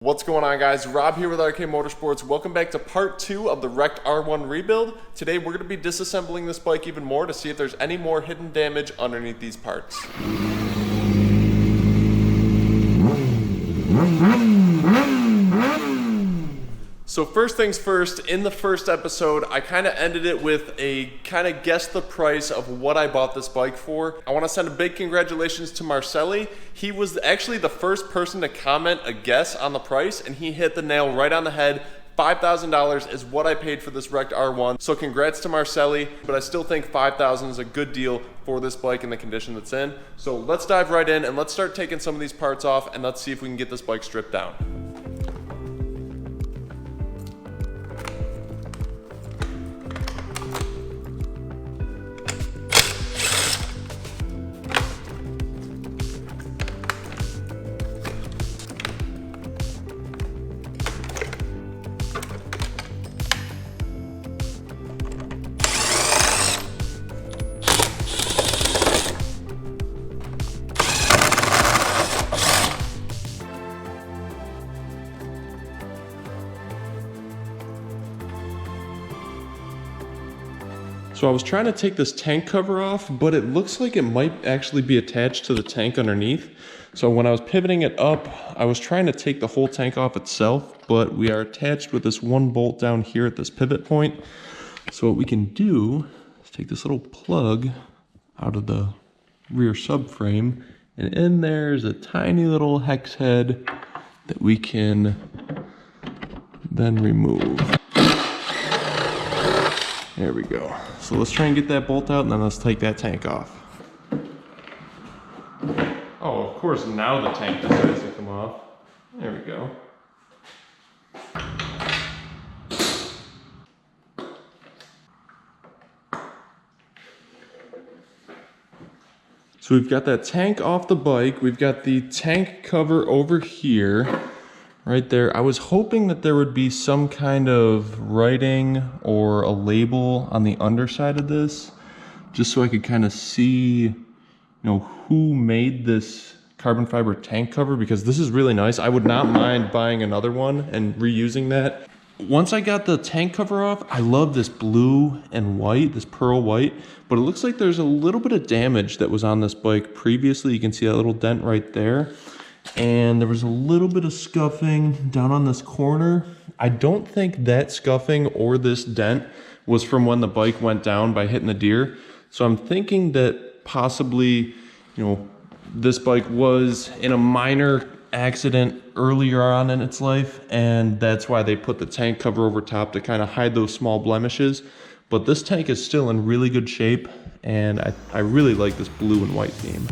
What's going on, guys? Rob here with RK Motorsports. Welcome back to part 2 of the wrecked R1 rebuild. Today we're going to be disassembling this bike even more to see if there's any more hidden damage underneath these parts. So first things first, in the first episode, I kind of ended it with a kind of guess the price of what I bought this bike for. I want to send a big congratulations to Marcelli. He was actually the first person to comment a guess on the price, and he hit the nail right on the head. $5,000 is what I paid for this wrecked R1. So congrats to Marcelli, but I still think $5,000 is a good deal for this bike in the condition it's in. So let's dive right in and let's start taking some of these parts off and let's see if we can get this bike stripped down. So I was trying to take this tank cover off, but it looks like it might actually be attached to the tank underneath. So when I was pivoting it up, I was trying to take the whole tank off itself, but we are attached with this one bolt down here at this pivot point. So what we can do is take this little plug out of the rear subframe, and in there is a tiny little hex head that we can then remove. There we go. So let's try and get that bolt out and then let's take that tank off. Oh, of course now the tank decides to come off. There we go. So we've got that tank off the bike. We've got the tank cover over here. Right there. I was hoping that there would be some kind of writing or a label on the underside of this, just so I could kind of see, who made this carbon fiber tank cover, because this is really nice. I would not mind buying another one and reusing that. Once I got the tank cover off, I love this blue and white, this pearl white, but it looks like there's a little bit of damage that was on this bike previously. You can see that little dent right there. And there was a little bit of scuffing down on this corner. I don't think that scuffing or this dent was from when the bike went down by hitting the deer. So I'm thinking that possibly, this bike was in a minor accident earlier on in its life, and that's why they put the tank cover over top to kind of hide those small blemishes. But this tank is still in really good shape, and I really like this blue and white theme.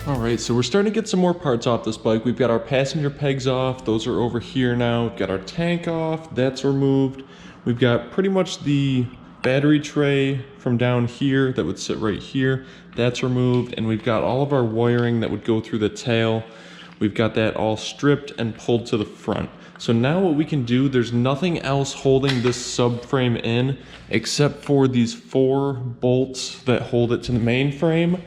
All right, so we're starting to get some more parts off this bike. We've got our passenger pegs off. Those are over here now. We've got our tank off. That's removed. We've got pretty much the battery tray from down here that would sit right here. That's removed. And we've got all of our wiring that would go through the tail. We've got that all stripped and pulled to the front. So now what we can do, there's nothing else holding this subframe in except for these 4 bolts that hold it to the main frame.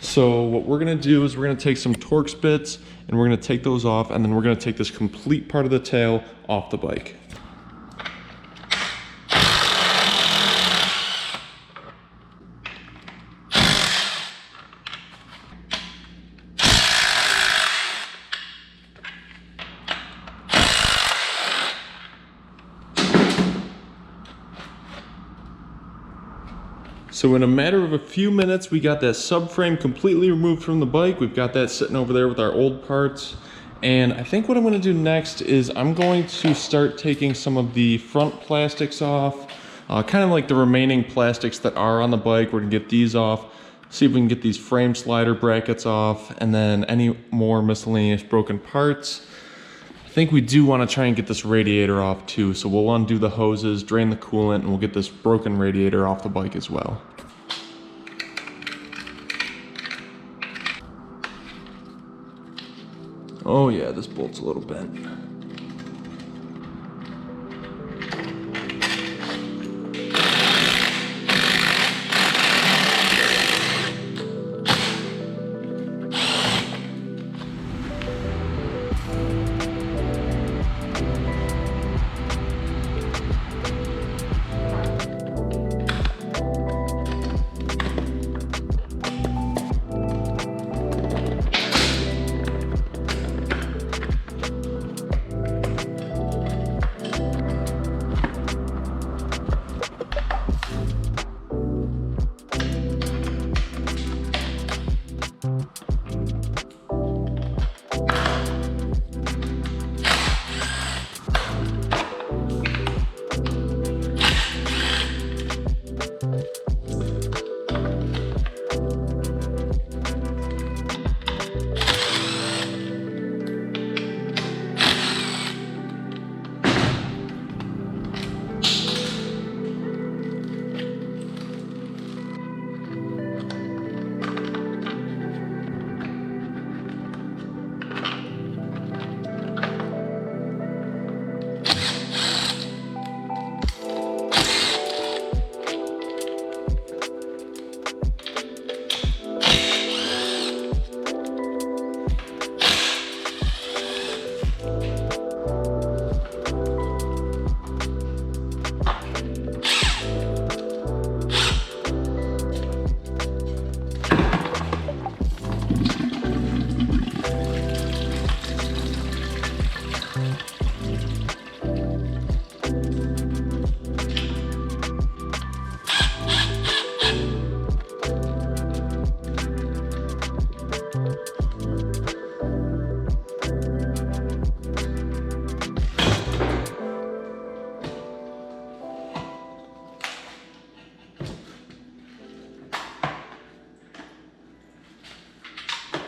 So what we're gonna do is we're gonna take some Torx bits and we're gonna take those off, and then we're gonna take this complete part of the tail off the bike. So in a matter of a few minutes, we got that subframe completely removed from the bike. We've got that sitting over there with our old parts. And I think what I'm gonna do next is I'm going to start taking some of the front plastics off, kind of like the remaining plastics that are on the bike. We're gonna get these off, see if we can get these frame slider brackets off, and then any more miscellaneous broken parts. I think we do want to try and get this radiator off too, so we'll undo the hoses, drain the coolant, and we'll get this broken radiator off the bike as well. Oh yeah, this bolt's a little bent.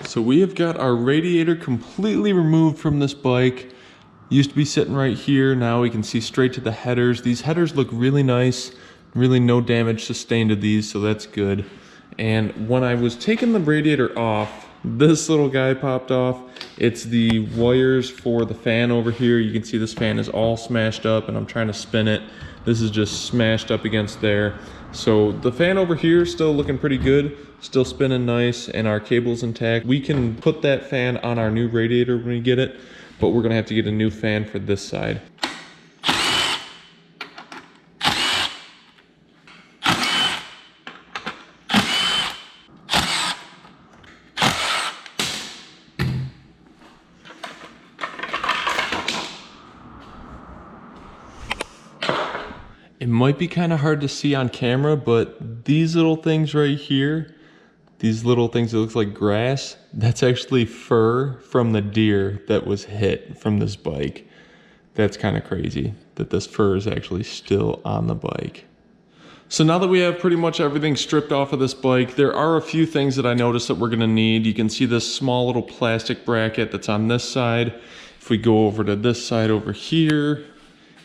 So we have got our radiator completely removed from this bike. Used to be sitting right here. Now we can see straight to the headers. These headers look really nice. Really no damage sustained to these, so that's good. And when I was taking the radiator off, this little guy popped off. It's the wires for the fan over here. You can see this fan is all smashed up and I'm trying to spin it. This is just smashed up against there. So the fan over here is still looking pretty good, still spinning nice, and our cable's intact. We can put that fan on our new radiator when we get it, but we're gonna have to get a new fan for this side. It might be kind of hard to see on camera, but these little things right here, these little things that look like grass, that's actually fur from the deer that was hit from this bike. That's kind of crazy that this fur is actually still on the bike. So now that we have pretty much everything stripped off of this bike, there are a few things that I noticed that we're gonna need. You can see this small little plastic bracket that's on this side. If we go over to this side over here,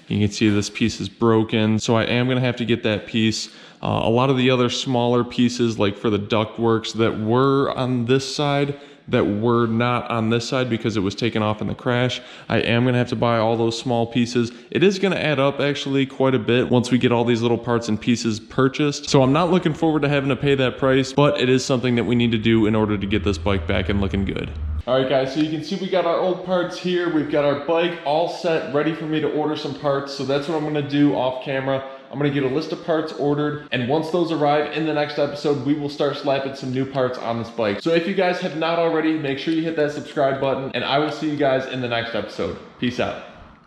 you can see this piece is broken, so I am gonna have to get that piece. A lot of the other smaller pieces, like for the ductworks that were on this side, that were not on this side because it was taken off in the crash. I am gonna have to buy all those small pieces. It is gonna add up actually quite a bit once we get all these little parts and pieces purchased. So I'm not looking forward to having to pay that price, but it is something that we need to do in order to get this bike back and looking good. All right guys, so you can see we got our old parts here. We've got our bike all set, ready for me to order some parts. So that's what I'm gonna do off camera. I'm gonna get a list of parts ordered, and once those arrive in the next episode, we will start slapping some new parts on this bike. So if you guys have not already, make sure you hit that subscribe button, and I will see you guys in the next episode. Peace out.